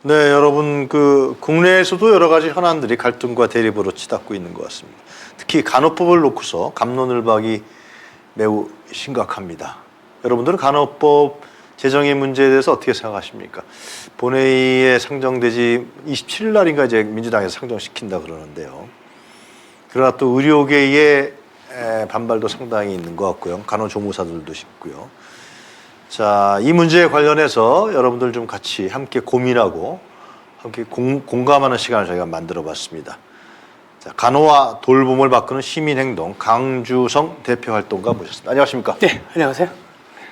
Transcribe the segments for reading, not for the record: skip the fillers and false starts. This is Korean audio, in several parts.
네, 여러분 국내에서도 여러 가지 현안들이 갈등과 대립으로 치닫고 있는 것 같습니다. 특히 간호법을 놓고서 갑론을박이 매우 심각합니다. 여러분들은 간호법 제정의 문제에 대해서 어떻게 생각하십니까? 본회의에 상정되지 27일 날인가 이제 민주당에서 상정시킨다 그러는데요. 그러나 또 의료계의 반발도 상당히 있는 것 같고요. 간호조무사들도 있고요. 자, 이 문제에 관련해서 여러분들 좀 같이 함께 고민하고 함께 공감하는 시간을 저희가 만들어 봤습니다. 자, 간호와 돌봄을 바꾸는 시민행동 강주성 대표활동가 모셨습니다. 안녕하십니까? 네, 안녕하세요.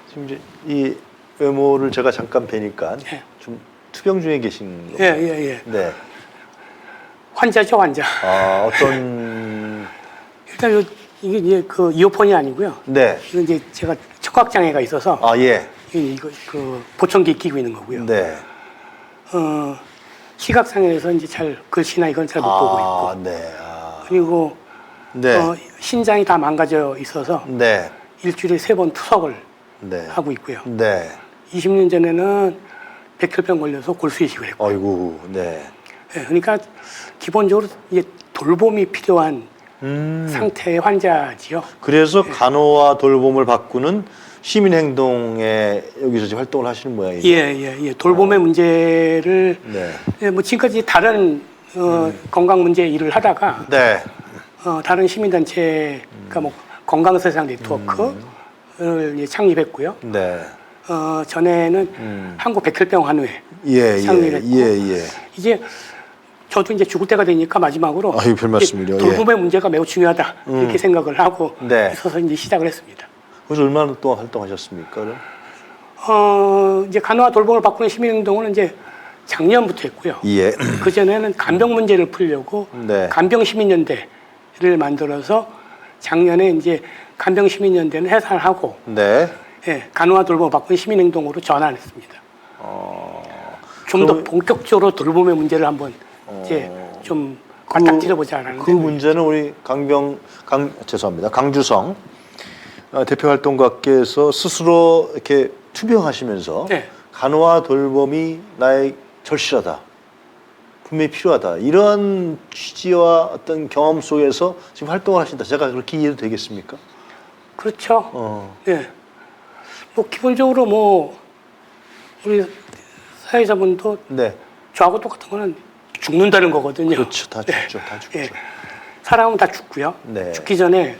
지금 이제 이 외모를 제가 잠깐 뵈니까 좀 투병 중에 계신 건가요? 예. 네. 환자죠, 환자. 아, 어떤 일단 이게 이제 이어폰이 아니고요. 네. 이건 이제 제가 촉각 장애가 있어서 아, 예. 이거 보청기 끼고 있는 거고요. 네. 시각 장애에서 이제 잘 글씨나 이건 잘 못 보고 있고. 네. 그리고 네. 신장이 다 망가져 있어서 네. 일주일에 3번 투석을 네. 하고 있고요. 네. 20년 전에는 백혈병 걸려서 골수 이식을 했고. 아이고, 네. 네, 그러니까 기본적으로 이제 돌봄이 필요한 상태의 환자지요. 그래서 간호와 돌봄을 바꾸는 시민행동에 여기서 지금 활동을 하시는 모양이죠. 예. 돌봄의 문제를 네. 뭐 지금까지 다른 건강 문제 일을 하다가 네. 다른 시민단체가 뭐 건강세상 네트워크를 이제 창립했고요. 네. 전에는 한국 백혈병 환우회 창립했고 이제 저도 이제 죽을 때가 되니까 마지막으로 아유, 별 말씀을요. 돌봄의 문제가 매우 중요하다 이렇게 생각을 하고 네. 있어서 이제 시작을 했습니다. 그래서 얼마나 동안 활동하셨습니까? 그럼? 이제 간호와 돌봄을 바꾸는 시민행동은 이제 작년부터 했고요. 예. 그 전에는 간병 문제를 풀려고 네. 간병 시민연대를 만들어서 작년에 이제 간병 시민연대는 해산하고 네. 예, 간호와 돌봄을 바꾸는 시민행동으로 전환했습니다. 좀 더 본격적으로 돌봄의 문제를 한번 이제 좀 맞닥뜨려보자라는. 그 문제는 우리 죄송합니다. 강주성 대표 활동가께서 스스로 이렇게 투병하시면서 네. 간호와 돌봄이 나의 절실하다, 분명히 필요하다, 이런 취지와 어떤 경험 속에서 지금 활동을 하신다. 제가 그렇게 이해도 되겠습니까? 그렇죠. 네. 뭐 기본적으로 뭐 우리 사회자분도 네. 저하고 똑같은 거는 죽는다는 거거든요. 그렇죠. 다 죽죠. 다 죽죠. 예. 사람은 다 죽고요. 네. 죽기 전에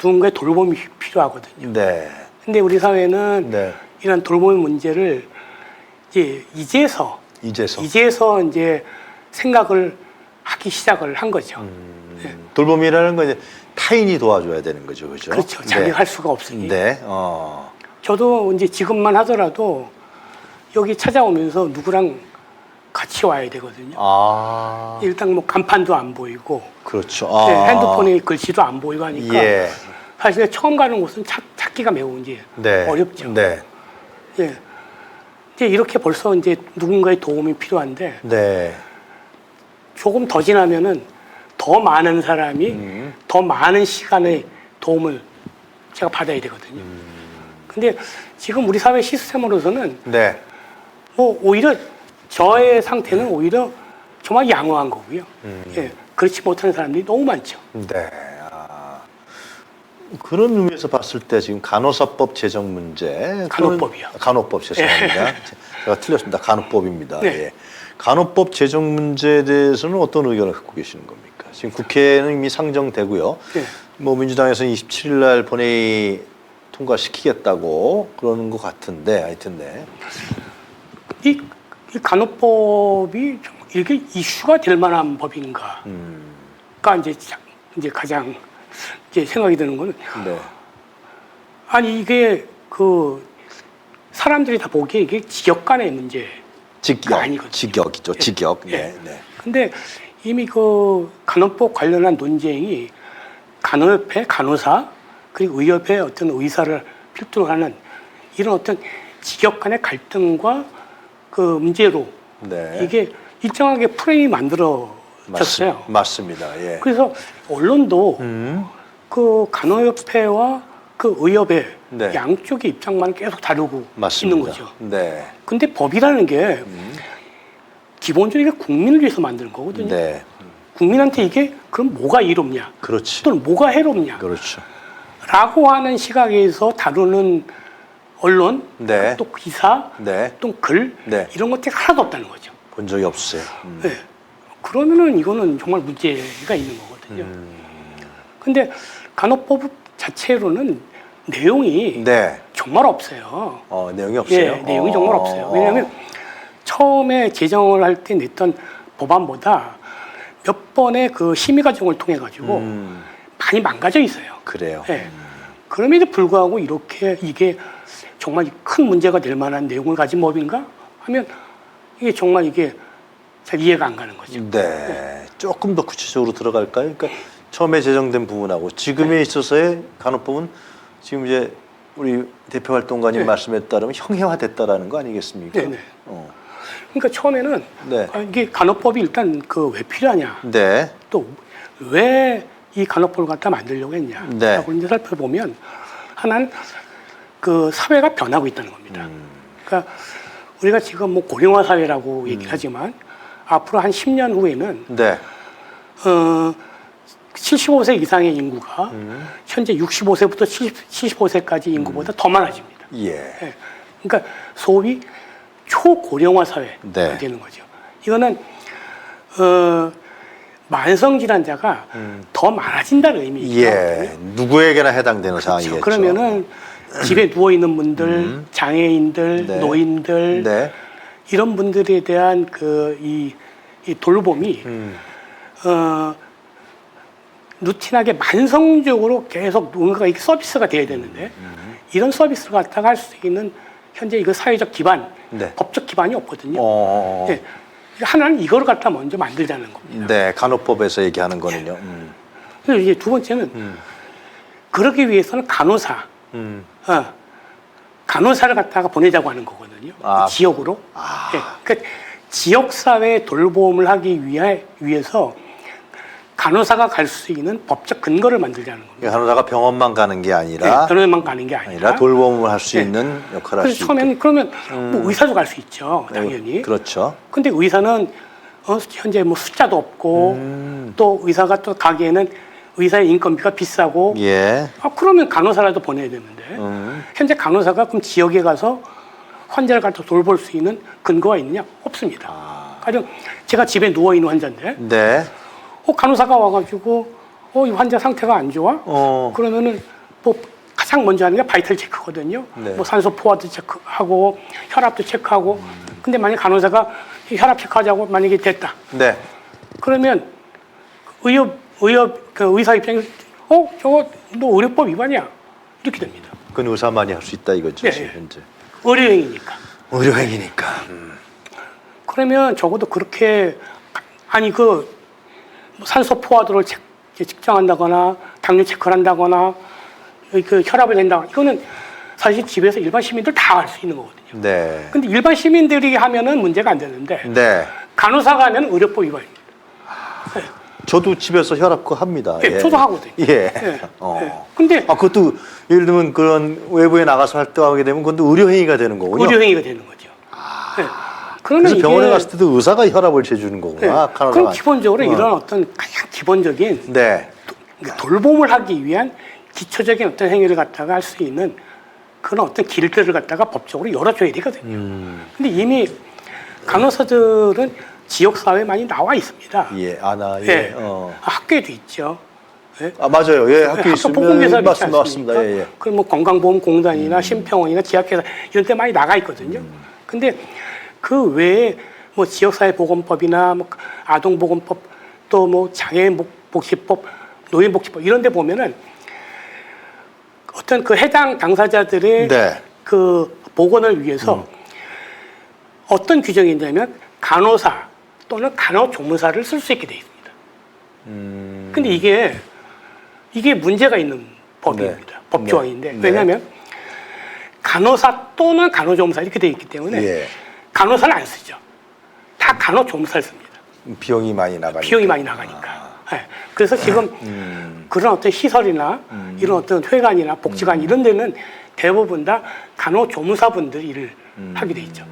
누군가의 돌봄이 필요하거든요. 네. 근데 우리 사회는 네. 이런 돌봄의 문제를 이제서 이제 생각을 하기 시작을 한 거죠. 네. 돌봄이라는 건 이제 타인이 도와줘야 되는 거죠, 그죠? 그렇죠. 자기가 할 수가 없으니. 네. 저도 이제 지금만 하더라도 여기 찾아오면서 누구랑 같이 와야 되거든요. 일단 뭐 간판도 안 보이고, 그렇죠. 네, 핸드폰에 글씨도 안 보이고 하니까 예. 사실 처음 가는 곳은 찾기가 매우 이제 어렵죠. 네. 예. 이제 이렇게 벌써 이제 누군가의 도움이 필요한데 네. 조금 더 지나면은 더 많은 사람이 더 많은 시간의 도움을 제가 받아야 되거든요. 근데 지금 우리 사회 시스템으로서는 네. 뭐 오히려 저의 상태는 오히려 정말 양호한 거고요. 예. 그렇지 못한 사람들이 너무 많죠. 네. 그런 의미에서 봤을 때 지금 간호사법 제정 문제. 간호법이요. 간호법 죄송합니다. 제가 틀렸습니다. 간호법입니다. 네. 예. 간호법 제정 문제에 대해서는 어떤 의견을 갖고 계시는 겁니까? 지금 국회는 이미 상정되고요. 네. 뭐 민주당에서는 27일 날 본회의 통과시키겠다고 그러는 것 같은데, 하여튼 네. 이 간호법이 이게 이슈가 될 만한 법인가가 이제 가장 이제 생각이 드는 거는 네. 아니 이게 사람들이 다 보기에 이게 직역 간의 문제. 아니거든요. 직역이죠. 직역. 네. 네. 근데 이미 간호법 관련한 논쟁이 간호협회, 간호사 그리고 의협회 어떤 의사를 필두로 하는 이런 어떤 직역 간의 갈등과 문제로 네. 이게 일정하게 프레임이 만들어졌어요. 맞습니다. 예. 그래서 언론도 간호협회와 의협회 네. 양쪽의 입장만 계속 다루고 맞습니다. 있는 거죠. 네. 근데 법이라는 게 기본적으로 이게 국민을 위해서 만드는 거거든요. 네. 국민한테 이게 그럼 뭐가 이롭냐? 그렇지. 또는 뭐가 해롭냐? 그렇죠. 라고 하는 시각에서 다루는 언론, 네. 또 기사, 네. 또 글, 네. 이런 것들이 하나도 없다는 거죠. 본 적이 없으세요. 네. 그러면은 이거는 정말 문제가 있는 거거든요. 근데 간호법 자체로는 내용이 네. 정말 없어요. 내용이 없어요. 예, 내용이 정말 없어요. 왜냐하면 처음에 제정을 할 때 냈던 법안보다 몇 번의 그 심의 과정을 통해 가지고 많이 망가져 있어요. 그래요. 예. 그럼에도 불구하고 이렇게 이게 정말 큰 문제가 될 만한 내용을 가진 법인가 하면 이게 정말 이게 잘 이해가 안 가는 거죠. 네. 조금 더 구체적으로 들어갈까요? 그러니까 처음에 제정된 부분하고 지금에 있어서의 간호법은 지금 이제 우리 대표 활동가님 네. 말씀에 따르면 형해화됐다라는 거 아니겠습니까? 네네. 그러니까 처음에는 네. 이게 간호법이 일단 그 왜 필요하냐, 네. 또 왜 이 간호법을 갖다 만들려고 했냐, 네. 라고 이제 살펴보면 하나는 그 사회가 변하고 있다는 겁니다. 그러니까 우리가 지금 뭐 고령화 사회라고 얘기하지만 앞으로 한 10년 후에는 네. 75세 이상의 인구가 현재 65세부터 75세까지 인구보다 더 많아집니다. 예. 예. 그러니까 소위 초고령화 사회가 네. 되는 거죠. 이거는 만성 질환자가 더 많아진다는 의미죠. 예. 누구에게나 해당되는 상황이겠죠. 그러면은 집에 누워 있는 분들, 장애인들, 네. 노인들 네. 이런 분들에 대한 이 돌봄이 루틴하게 만성적으로 계속 뭔가 이게 서비스가 돼야 되는데 이런 서비스를 갖다가 할 수 있는 현재 이거 사회적 기반, 네. 법적 기반이 없거든요. 네. 하나는 이거를 갖다 먼저 만들자는 겁니다. 네. 간호법에서 얘기하는 거는요. 그리고 이제 두 번째는 그러기 위해서는 간호사를 갖다가 보내자고 하는 거거든요. 지역으로. 네. 그러니까 지역 사회 돌봄을 하기 위해서 간호사가 갈 수 있는 법적 근거를 만들자는 겁니다. 간호사가 병원만 가는 게 아니라 병원만 가는 게 아니라 돌봄을 할 수 네. 있는 역할을 할 수 있게. 처음에는 그러면 뭐 의사도 갈 수 있죠, 당연히. 그렇죠. 근데 의사는 현재 뭐 숫자도 없고 또 의사가 또 가기에는 의사의 인건비가 비싸고 예. 그러면 간호사라도 보내야 되는데 현재 간호사가 그럼 지역에 가서 환자를 갖다 돌볼 수 있는 근거가 있느냐? 없습니다. 가령 제가 집에 누워 있는 환자인데 네. 간호사가 와가지고 이 환자 상태가 안 좋아? 그러면은 뭐 가장 먼저 하는 게 바이탈 체크거든요. 네. 뭐 산소 포화도 체크하고 혈압도 체크하고. 근데 만약 간호사가 이 혈압 체크하자고 만약에 됐다. 네. 그러면 의사 입장에서 저거 너 의료법 위반이야 이렇게 됩니다. 그건 의사만이 할 수 있다 이거죠. 네. 지금 현재. 의료행위니까. 의료행위니까. 그러면 적어도 그렇게 뭐 산소 포화도를 측정한다거나 당뇨 체크를 한다거나 그 혈압을 잰다거나 이거는 사실 집에서 일반 시민들 다 할 수 있는 거거든요. 네. 근데 일반 시민들이 하면은 문제가 안 되는데 네. 간호사가 하면 의료법 위반입니다. 저도 집에서 혈압 그거 합니다. 예, 저도 하거든요. 예. 예. 근데 그것도 예를 들면 그런 외부에 나가서 활동하게 되면 그건 또 의료행위가 되는 거군요. 의료행위가 되는 거죠. 예. 그래서 병원에 갔을 때도 의사가 혈압을 재주는 거구나. 예. 그럼 기본적으로 이런 어떤 가장 기본적인 네. 돌봄을 하기 위한 기초적인 어떤 행위를 갖다가 할 수 있는 그런 어떤 길들을 갖다가 법적으로 열어줘야 되거든요. 근데 이미 간호사들은 지역사회에 많이 나와 있습니다. 예. 예. 학교에도 있죠. 예. 맞아요. 예. 학교 있으면 보건교사 있지 맞습니다. 않습니까? 예, 예. 그럼 뭐 건강보험공단이나 심평원이나 지역회사 이런 데 많이 나가 있거든요. 근데 그 외에 뭐 지역사회보건법이나 뭐 아동보건법 또 뭐 장애인복지법, 노인복지법 이런 데 보면은 어떤 그 해당 당사자들의 네. 그 보건을 위해서 어떤 규정이 있냐면 간호사 또는 간호조무사를 쓸 수 있게 돼 있습니다. 근데 이게 문제가 있는 법입니다. 네. 법조항인데 네. 왜냐하면 간호사 또는 간호조무사 이렇게 돼 있기 때문에 예. 간호사를 안 쓰죠. 다 간호조무사를 씁니다. 비용이 많이 나가니까. 비용이 많이 나가니까. 네. 그래서 지금 그런 어떤 시설이나 이런 어떤 회관이나 복지관 이런 데는 대부분 다 간호조무사분들이 일을 하게 돼 있죠.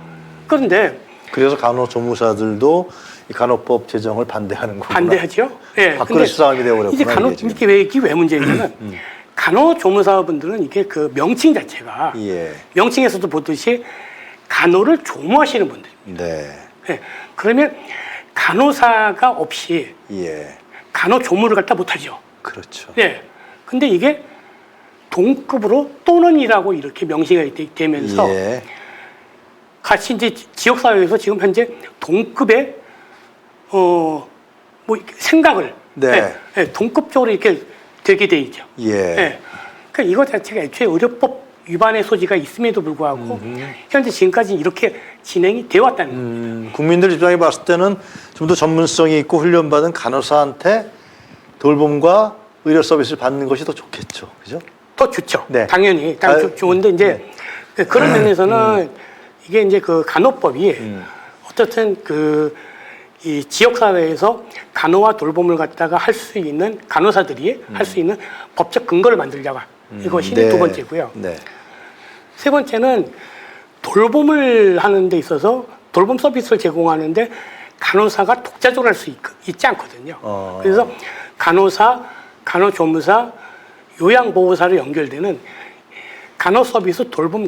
그런데 그래서 간호조무사들도 이 간호법 제정을 반대하는 거구나. 반대하죠. 예. 밥그릇 싸움이 되어버렸구나. 이제 이게 왜 문제냐면 간호조무사분들은 이게 그 명칭 자체가 예. 명칭에서도 보듯이 간호를 조무하시는 분들입니다. 네. 예. 그러면 간호사가 없이 예. 간호조무를 갖다 못하죠. 그렇죠. 예. 근데 이게 동급으로 또는이라고 이렇게 명시가 되면서 예. 같이 이제 지역사회에서 지금 현재 동급의 뭐 이렇게 생각을 네. 동급적으로 이렇게 되게 돼 있죠. 예. 그러니까 이거 자체가 애초에 의료법 위반의 소지가 있음에도 불구하고 현재 지금까지 이렇게 진행이 되어 왔다는 겁니다. 국민들 입장에 봤을 때는 좀 더 전문성이 있고 훈련받은 간호사한테 돌봄과 의료 서비스를 받는 것이 더 좋겠죠. 그죠? 더 좋죠. 네. 당연히 아유, 좋은데 이제 그런 면에서는 이게 이제 그 간호법이 어떻든 이 지역 사회에서 간호와 돌봄을 갖다가 할 수 있는 간호사들이 할 수 있는 법적 근거를 만들자가 이것이 네. 두 번째고요. 네. 세 번째는 돌봄을 하는 데 있어서 돌봄 서비스를 제공하는데 간호사가 독자적으로 할 수 있지 않거든요. 그래서 간호사, 간호조무사, 요양보호사로 연결되는 간호 서비스 돌봄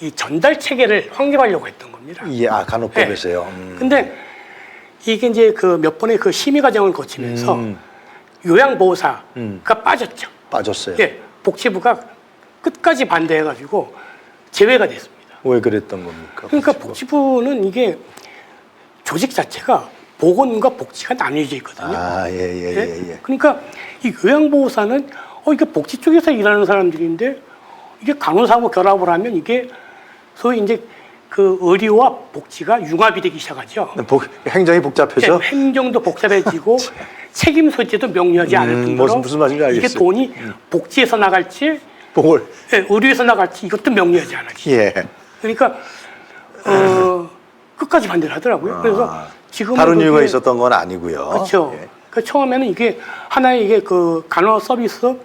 이 전달 체계를 확립하려고 했던 겁니다. 예, 간호법에서요. 근데 이게 이제 몇 번의 심의 과정을 거치면서 요양보호사가 빠졌죠. 빠졌어요. 예, 복지부가 끝까지 반대해가지고 제외가 됐습니다. 왜 그랬던 겁니까? 그러니까 복지부는 이게 조직 자체가 보건과 복지가 나뉘어져 있거든요. 예. 그러니까 이 요양보호사는 이게 복지 쪽에서 일하는 사람들인데 이게 간호사하고 결합을 하면 이게 소위 이제 그 의료와 복지가 융합이 되기 시작하죠. 행정이 복잡해져? 네, 행정도 복잡해지고 책임 소재도 명료하지 않을 뿐더러 무슨 말인지 알겠어요. 이게 돈이 복지에서 나갈지 뭘? 네, 의료에서 나갈지 이것도 명료하지 않았지. 예. 그러니까 끝까지 반대를 하더라고요. 그래서 지금 다른 이유가 있었던 건 아니고요. 그렇죠. 예. 그 처음에는 이게 하나의 이게 그 간호 서비스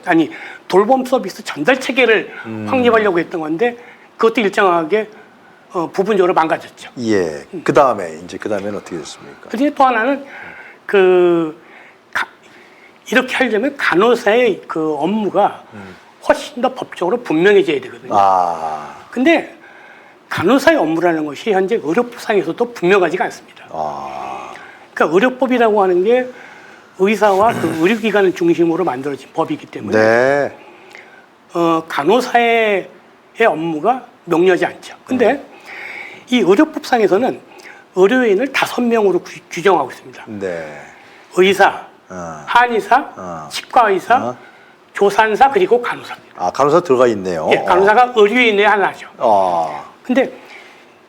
돌봄 서비스 전달 체계를 확립하려고 했던 건데 그것도 일정하게 부분적으로 망가졌죠. 예. 그 다음에는 어떻게 됐습니까? 그중에 또 하나는 이렇게 하려면 간호사의 그 업무가 훨씬 더 법적으로 분명해져야 되거든요. 근데 간호사의 업무라는 것이 현재 의료법상에서도 분명하지가 않습니다. 그러니까 의료법이라고 하는 게 의사와 그 의료기관을 중심으로 만들어진 법이기 때문에 네. 간호사의 업무가 명료하지 않죠. 근데 이 의료법상에서는 의료인을 5명으로 규정하고 있습니다. 네. 의사, 한의사, 치과의사, 조산사 그리고 간호사입니다. 간호사 들어가 있네요. 예, 간호사가 의료인의 하나죠. 근데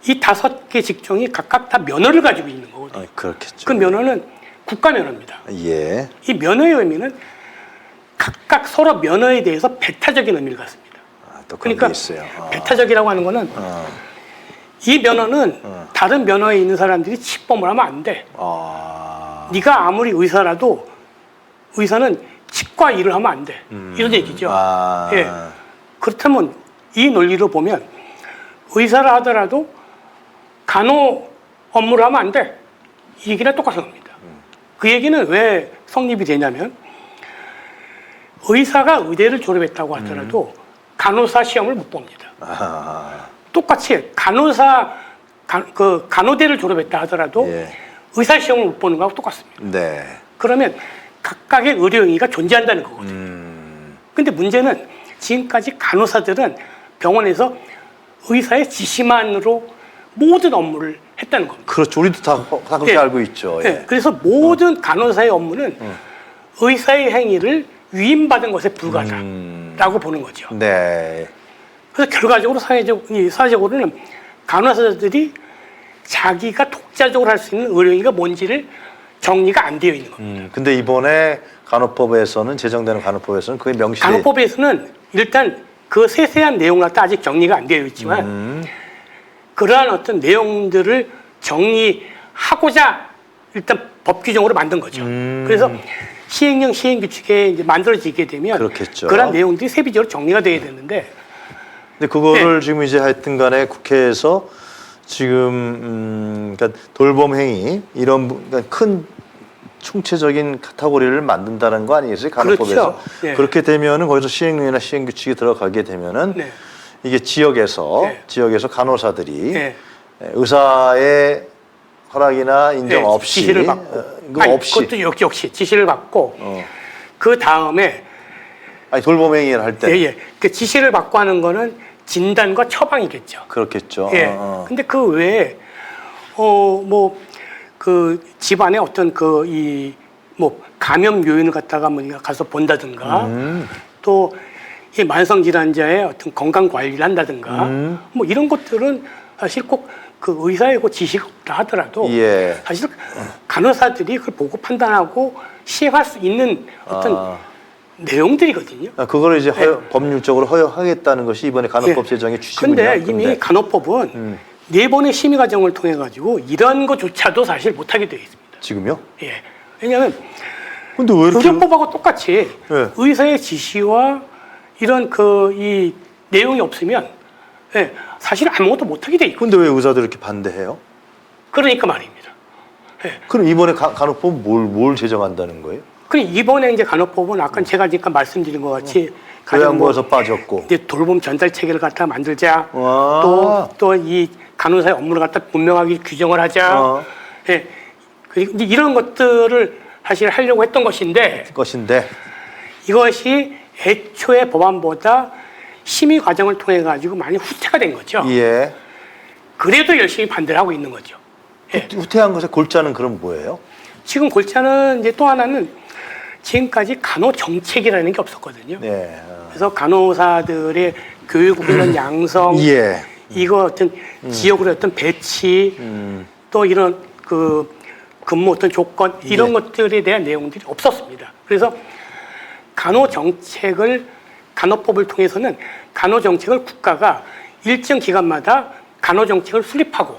이 5개 직종이 각각 다 면허를 가지고 있는 거거든요. 그렇겠죠. 그 면허는 국가 면허입니다. 예. 이 면허의 의미는 각각 서로 면허에 대해서 배타적인 의미를 갖습니다. 또 그런 그러니까 게 있어요. 배타적이라고 하는 거는 이 면허는 다른 면허에 있는 사람들이 침범을 하면 안 돼. 네가 아무리 의사라도 의사는 치과 일을 하면 안 돼. 이런 얘기죠. 예. 그렇다면 이 논리로 보면 의사를 하더라도 간호 업무를 하면 안 돼. 이 얘기랑 똑같은 겁니다. 그 얘기는 왜 성립이 되냐면 의사가 의대를 졸업했다고 하더라도 간호사 시험을 못 봅니다. 똑같이 간호대를 졸업했다 하더라도 의사 시험을 못 보는 거하고 똑같습니다. 네. 그러면 각각의 의료행위가 존재한다는 거거든요. 근데 문제는 지금까지 간호사들은 병원에서 의사의 지시만으로 모든 업무를 했다는 겁니다. 그렇죠. 우리도 다 그렇게 알고 있죠. 예. 그래서 모든 간호사의 업무는 의사의 행위를 위임받은 것에 불과하다라고 보는 거죠. 네. 그래서 결과적으로 사회적으로는 간호사들이 자기가 독자적으로 할 수 있는 의료행위가 뭔지를 정리가 안 되어 있는 겁니다. 근데 이번에 간호법에서는 제정되는 간호법에서는 그게 명시. 간호법에서는 일단 그 세세한 내용을 갖다 아직 정리가 안 되어 있지만 그러한 어떤 내용들을 정리하고자 일단 법 규정으로 만든 거죠. 그래서 시행령 시행규칙에 이제 만들어지게 되면 그렇겠죠. 그런 내용들이 세부적으로 정리가 돼야 되는데 근데 그거를 지금 이제 하여튼 간에 국회에서 지금 그러니까 돌봄 행위 이런 그러니까 큰 총체적인 카테고리를 만든다는 거 아니겠어요? 간호법에서. 그렇죠. 네. 그렇게 되면은 거기서 시행령이나 시행규칙이 들어가게 되면은 네. 이게 지역에서 네. 간호사들이 네. 의사의 허락이나 인정 네, 없이 지시를 받고. 그거 아니, 없이 그것도 역시 지시를 받고 어. 그 다음에 아니 돌봄 행위를 할 때 예. 그 지시를 받고 하는 거는 진단과 처방이겠죠. 그렇겠죠. 예. 근데 그 외에 뭐 그 집안에 어떤 그 이 뭐 감염 요인을 갖다가 뭐 가서 본다든가 또 이 만성 질환자의 어떤 건강 관리를 한다든가 뭐 이런 것들은 사실 꼭 그 의사의 그 지시가 없다 하더라도 예. 사실 간호사들이 그걸 보고 판단하고 시행할 수 있는 어떤 내용들이거든요. 그거를 이제 예. 법률적으로 허용하겠다는 것이 이번에 간호법 제정의 취지군요. 근데 이미 간호법은 4번의 심의 과정을 통해 가지고 이런 것조차도 사실 못하게 되어 있습니다. 지금요? 예. 왜냐하면 근데 왜 이렇게 의료법하고 똑같이 예. 의사의 지시와 이런 그 이 내용이 없으면 예, 사실 아무것도 못하게 돼 있고 근데 왜 의사들이 이렇게 반대해요? 그러니까 말입니다. 예. 그럼 이번에 간호법 뭘 제정한다는 거예요? 그럼 이번에 이제 간호법은 아까 제가 지금 말씀드린 것 같이 가령 요양부에서 빠졌고 이제 돌봄 전달 체계를 갖다 만들자. 와. 또 이 간호사의 업무를 갖다 분명하게 규정을 하자. 예. 그리고 이제 이런 것들을 사실 하려고 했던 것인데 이것이 애초에 법안보다 심의 과정을 통해 가지고 많이 후퇴가 된 거죠. 예. 그래도 열심히 반대를 하고 있는 거죠. 예. 후퇴한 것의 골자는 그럼 뭐예요? 지금 골자는 이제 또 하나는 지금까지 간호 정책이라는 게 없었거든요. 네. 그래서 간호사들의 교육 훈련 양성, 예. 이거 어떤 지역으로 어떤 배치, 또 이런 그 근무 어떤 조건 이런 예. 것들에 대한 내용들이 없었습니다. 그래서 간호법을 통해서는 간호정책을 국가가 일정 기간마다 간호정책을 수립하고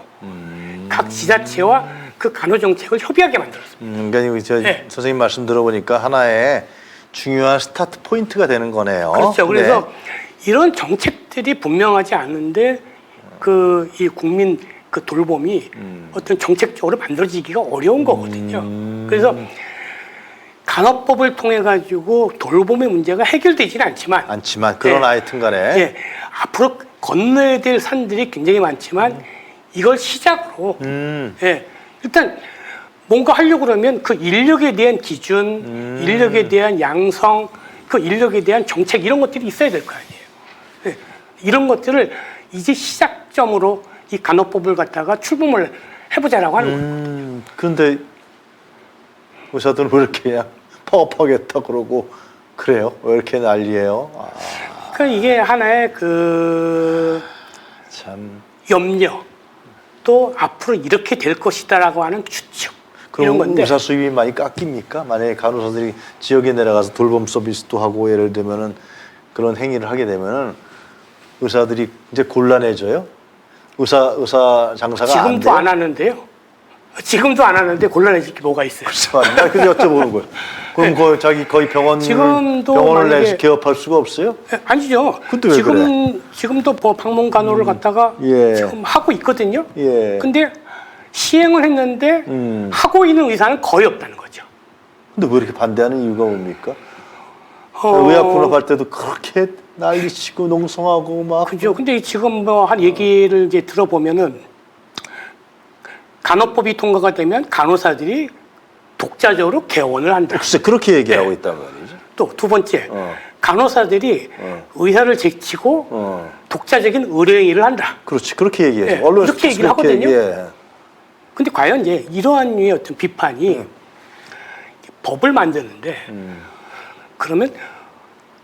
각 지자체와 그 간호정책을 협의하게 만들었습니다. 그러니까 네. 선생님 말씀 들어보니까 하나의 중요한 스타트 포인트가 되는 거네요. 그렇죠. 그래서 네. 이런 정책들이 분명하지 않은데 그 이 국민 그 돌봄이 어떤 정책적으로 만들어지기가 어려운 거거든요. 그래서 간호법을 통해 가지고 돌봄의 문제가 해결되지는 않지만 그러나 예. 하여튼간에 예, 앞으로 건너야 될 산들이 굉장히 많지만 이걸 시작으로 예, 일단 뭔가 하려고 그러면 그 인력에 대한 기준, 인력에 대한 양성, 그 인력에 대한 정책 이런 것들이 있어야 될 거 아니에요. 예, 이런 것들을 이제 시작점으로 이 간호법을 갖다가 출범을 해보자라고 하는 거예요. 그런데 의사들은 왜 이렇게 그냥 파업하겠다 그러고 그래요? 왜 이렇게 난리예요? 그러니까 이게 하나의 그 참. 염려, 또 앞으로 이렇게 될 것이다라고 하는 추측 이런 그럼 건데. 의사 수입이 많이 깎입니까? 만약에 간호사들이 지역에 내려가서 돌봄 서비스도 하고 예를 들면은 그런 행위를 하게 되면은 의사들이 이제 곤란해져요? 의사 장사가 안 돼요? 지금도 안 하는데요. 지금도 안 하는데 곤란해질 게 뭐가 있어요? 나 그래서 여쭤보는 거예요. 그럼 거의 병원을 만약에- 내서 개업할 수가 없어요? 아니죠. 근데 왜 지금도 뭐 방문 간호를 갖다가 예. 지금 하고 있거든요. 예. 근데 시행을 했는데 하고 있는 의사는 거의 없다는 거죠. 근데 왜 이렇게 반대하는 이유가 뭡니까? 어, 의학 분업할 때도 그렇게 난리치고 농성하고 막. 그죠. 근데 지금 뭐 한 얘기를 이제 들어보면은 간호법이 통과가 되면 간호사들이 독자적으로 개원을 한다. 글쎄 그렇게 얘기하고 네. 있단 말이죠. 또 두 번째, 간호사들이 의사를 제치고 독자적인 의료행위를 한다. 그렇지 그렇게 얘기해요. 네, 언론에서 이렇게 얘기를 그렇게 하거든요. 얘기해. 근데 과연 이제 이러한 류의 어떤 비판이 법을 만드는데 그러면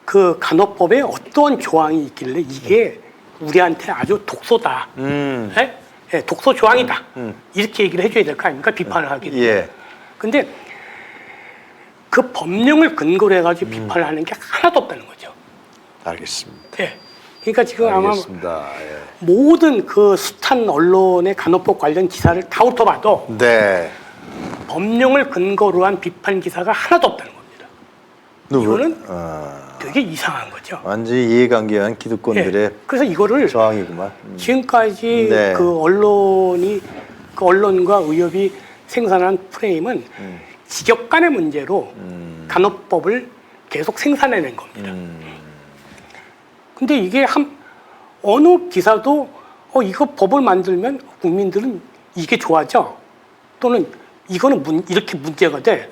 그 간호법에 어떠한 조항이 있길래 이게 우리한테 아주 독소다. 예? 예, 독소 조항이다. 이렇게 얘기를 해줘야 될 거 아닙니까? 비판을 하게 되면. 예. 근데 그 법령을 근거로 해가지고 비판을 하는 게 하나도 없다는 거죠. 알겠습니다. 예. 그러니까 지금 알겠습니다. 예. 모든 그 숱한 언론의 간호법 관련 기사를 다 훑어봐도 네. 법령을 근거로 한 비판 기사가 하나도 없다는 겁니다. 이거는 되게 이상한 거죠. 완전히 이해관계한 기득권들의 예. 그래서 이거를 저항이구만. 지금까지 네. 그 언론과 의협이 생산한 프레임은 직역 간의 문제로 간호법을 계속 생산해낸 겁니다. 근데 이게 어느 기사도 이거 법을 만들면 국민들은 이게 좋아져, 또는 이거는 이렇게 문제가 돼,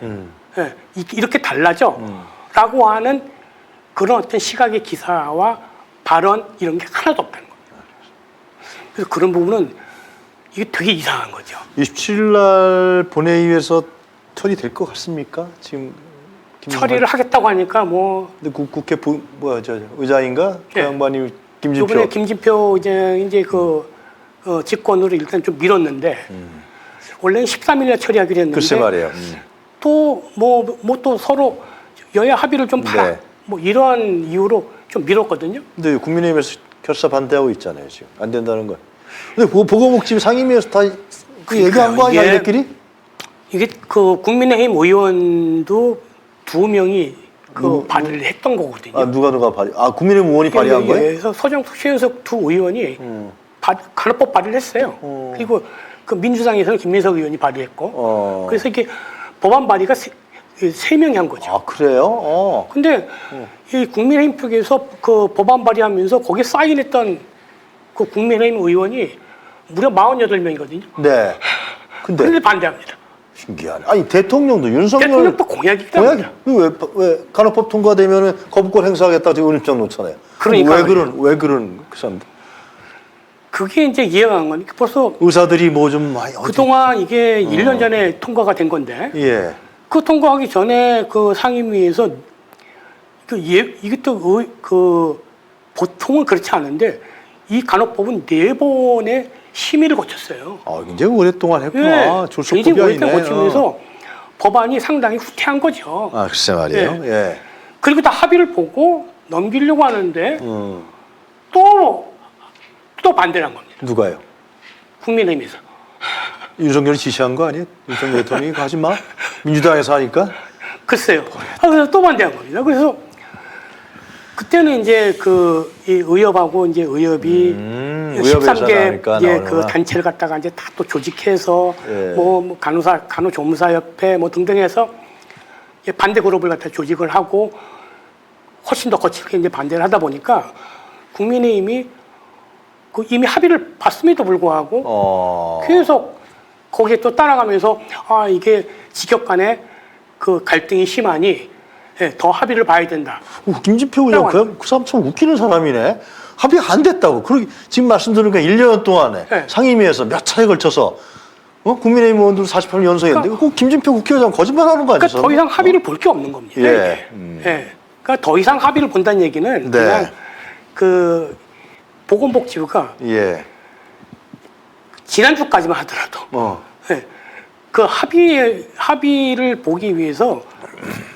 예, 이렇게 달라져 라고 하는 그런 어떤 시각의 기사와 발언 이런 게 하나도 없다는 겁니다. 그래서 그런 부분은 이게 되게 이상한 거죠. 27일 날 본회의에서 처리될 것 같습니까? 지금 처리를 하겠다고 하니까 뭐 근데 국회 의장인가? 그 예. 양반이 김진표. 이번에 김진표 이제 그 직권으로 일단 좀 밀었는데 원래는 13일에 처리하기로 했는데 글쎄 말이에요. 또 또 서로 여야 합의를 좀 봐라, 네. 뭐 이러한 이유로 좀 밀었거든요. 근데 국민의힘에서 결사 반대하고 있잖아요. 지금 안 된다는 건. 근데 보건복지 상임위에서 다 그 얘기한 거 아니야, 이들끼리? 이게 그 국민의힘 의원도 2명이 발의를 했던 거거든요. 누가 국민의힘 의원이 발의한 거예요? 그래서 서정석, 최현석 두 의원이 간호법 발의를 했어요. 그리고 그 민주당에서는 김민석 의원이 발의했고, 그래서 이게 법안 발의가 3명이 한 거죠. 그래요? 근데 이 국민의힘 쪽에서 그 법안 발의하면서 거기에 사인했던 그 국민의힘 의원이 무려 48명이거든요. 네. 근데 반대합니다. 신기하네. 아니 대통령도 윤석열 대통령도 공약이기 때문에. 왜 간호법 통과되면은 거부권 행사하겠다고 지금 입장 놓잖아요. 그러니까 왜 그런 그 사람들? 그게 이제 이해가 안 가니까 벌써 의사들이 뭐 좀 많이 그동안 이게 1년 전에 통과가 된 건데, 예. 그 통과하기 전에 그 상임위에서 이게 또 보통은 그렇지 않은데 이 간호법은 4번의 심의를 거쳤어요. 굉장히 오랫동안 했구나. 졸속법이 굉장히 아니네. 오랫동안 거치면서 법안이 상당히 후퇴한 거죠. 글쎄 말이에요. 예. 그리고 다 합의를 보고 넘기려고 하는데 또 반대를 한 겁니다. 누가요? 국민의힘에서. 윤석열이 지시한 거 아니에요? 윤석열 대통령이 하지 마. 민주당에서 하니까. 글쎄요. 그래서 또 반대한 겁니다. 그래서 그때는 이제 이 의협하고 이제 의협이 13개 그 단체를 갖다가 이제 다 또 조직해서 뭐 간호조무사협회 뭐 등등해서 반대 그룹을 갖다 조직을 하고 훨씬 더 거칠게 이제 반대를 하다 보니까 국민의힘이 이미 합의를 봤음에도 불구하고 계속 거기에 또 따라가면서 이게 직역 간에 그 갈등이 심하니 더 합의를 봐야 된다. 김진표 의원 그 사람 참 웃기는 사람이네. 합의 안 됐다고. 그러기 지금 말씀드리니까 1년 동안에 상임위에서 몇 차례 걸쳐서 국민의힘 의원들 48명 연설했는데 꼭 김진표 국회의장 거짓말하는 거 아니에요? 그러니까 더 이상 합의를 볼 게 없는 겁니다. 예. 그러니까 더 이상 합의를 본다는 얘기는 그냥 그 보건복지부가 지난주까지만 하더라도 그 합의를 보기 위해서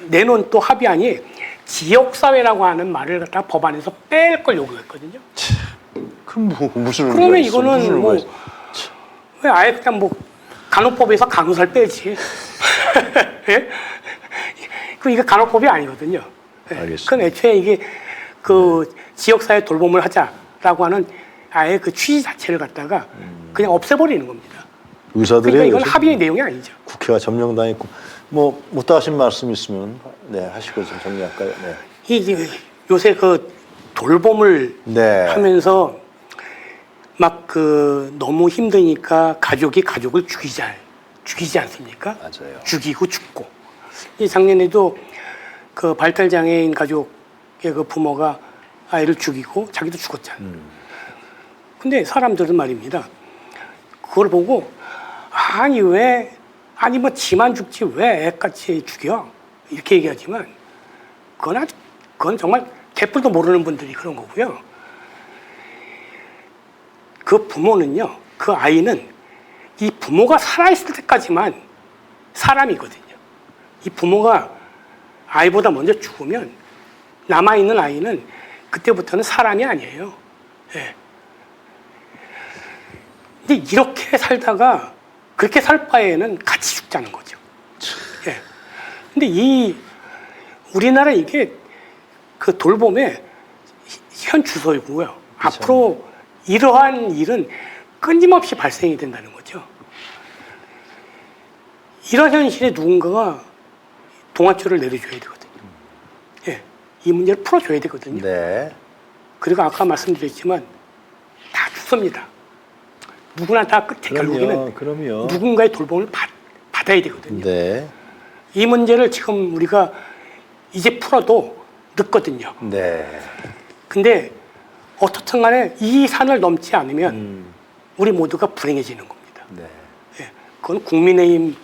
내놓은 또 합의안이 지역사회라고 하는 말을 갖다 법안에서 뺄 걸 요구했거든요. 그럼 무슨 그러면 이거는 왜 아예 그냥 간호법에서 간호사를 빼지? 예? 그 이게 간호법이 아니거든요. 알겠습니다. 그건 애초에 이게 그 지역사회 돌봄을 하자라고 하는 아예 그 취지 자체를 갖다가 그냥 없애버리는 겁니다. 의사들의 그러니까 이건 합의의 내용이 아니죠. 국회가 점령당했고 못다 하신 말씀 있으면 하시고 좀 정리할까요? 이 요새 그 돌봄을 하면서 막 너무 힘드니까 가족이 가족을 죽이지 않습니까? 맞아요. 죽이고 죽고. 작년에도 그 발달 장애인 가족의 그 부모가 아이를 죽이고 자기도 죽었잖아요. 근데 사람들은 말입니다. 그걸 보고 뭐 지만 죽지 왜 애같이 죽여? 이렇게 얘기하지만 그건 정말 개뿔도 모르는 분들이 그런 거고요. 그 부모는요, 그 아이는 이 부모가 살아있을 때까지만 사람이거든요. 이 부모가 아이보다 먼저 죽으면 남아있는 아이는 그때부터는 사람이 아니에요. 근데 이렇게 살다가 그렇게 살 바에는 같이 죽자는 거죠. 근데 이 우리나라 이게 그 돌봄의 현 주소이고요. 앞으로 이러한 일은 끊임없이 발생이 된다는 거죠. 이런 현실에 누군가가 동아줄을 내려줘야 되거든요. 예, 이 문제를 풀어줘야 되거든요. 네. 그리고 아까 말씀드렸지만 다 죽습니다. 누구나 다 끝에 결국에는 그럼요. 누군가의 돌봄을 받아야 되거든요. 네. 이 문제를 지금 우리가 이제 풀어도 늦거든요. 네. 근데 어떻든 간에 이 산을 넘지 않으면 우리 모두가 불행해지는 겁니다. 네. 예, 그건 국민의힘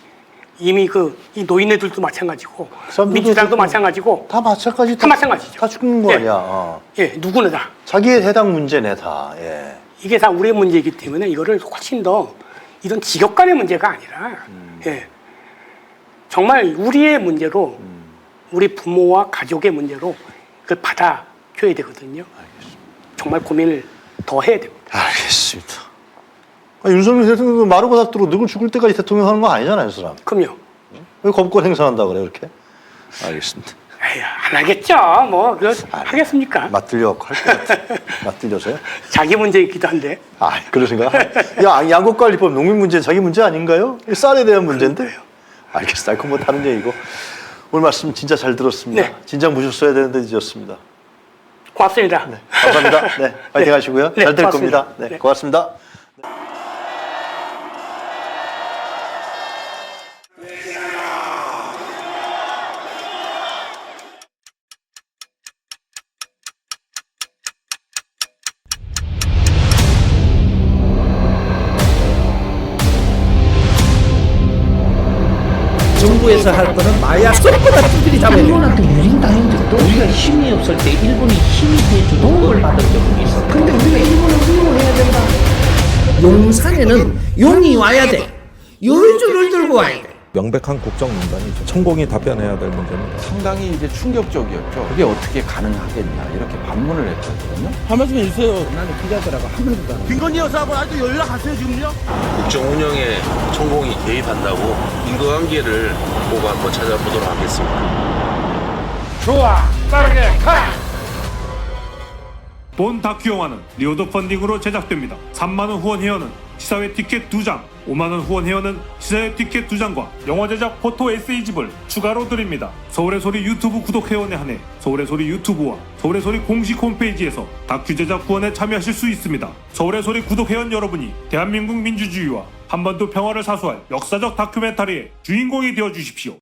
이미 이 노인네들도 마찬가지고 사람들도 민주당도 그렇고 마찬가지고 다 마찬가지. 다 마찬가지죠. 다 죽는 거 예. 아니야. 어. 예, 누구나 다. 자기에 해당 문제네 다. 예. 이게 다 우리의 문제이기 때문에 이거를 훨씬 더 이런 지역 간의 문제가 아니라 예, 정말 우리의 문제로 우리 부모와 가족의 문제로 그걸 받아줘야 되거든요. 정말 고민을 더 해야 됩니다. 알겠습니다. 윤석열 대통령도 마르고 닿도록 누굴 죽을 때까지 대통령 하는 거 아니잖아요, 그 사람. 그럼요. 왜 검권 행사한다 그래 그렇게? 알겠습니다. 에이, 안 하겠죠. 뭐 그거 하겠습니까? 맞들려 할것 같아. 맞들려서요? 자기 문제이기도 한데. 아, 그러신가? 야, 양곡관리법 농민 문제 자기 문제 아닌가요? 쌀에 대한 문제인데. 알겠어. 알고 뭐 다른 얘기고. 오늘 말씀 진짜 잘 들었습니다. 네. 진작 모셨어야 되는데 늦었습니다. 고맙습니다. 네, 감사합니다. 네, 파이팅 하시고요. 네, 잘 될 고맙습니다. 겁니다. 네, 네. 고맙습니다. 정부에서 할 거는 마약 쏙보다 두들이 잡아야 돼. 일본한테 유린당했는데도 우리가 힘이 없을 때 일본이 힘이 돼주고 도움을 받은 적이 있어. 근데 우리가 일본을 훌륭해야 된다. 용산에는 용이 와야 돼. 요주를 들고 와야 돼. 명백한 국정농단이죠. 천공이 답변해야 될 문제입니다. 상당히 이제 충격적이었죠. 그게 어떻게 가능하겠냐 이렇게 반문을 했거든요. 한말씀 해주세요. 나는 기자들하고 한 번도 안 해. 김건희 여사하고 아직도 연락하세요 지금요? 국정 운영에 천공이 개입한다고 인과관계를 보고 한번 찾아보도록 하겠습니다. 좋아, 빠르게 가. 본 다큐 영화는 리오더 펀딩으로 제작됩니다. 3만원 후원 회원은 시사회 티켓 2장, 5만원 후원 회원은 시사회 티켓 2장과 영화 제작 포토 에세이집을 추가로 드립니다. 서울의 소리 유튜브 구독 회원에 한해 서울의 소리 유튜브와 서울의 소리 공식 홈페이지에서 다큐 제작 후원에 참여하실 수 있습니다. 서울의 소리 구독 회원 여러분이 대한민국 민주주의와 한반도 평화를 사수할 역사적 다큐멘터리의 주인공이 되어주십시오.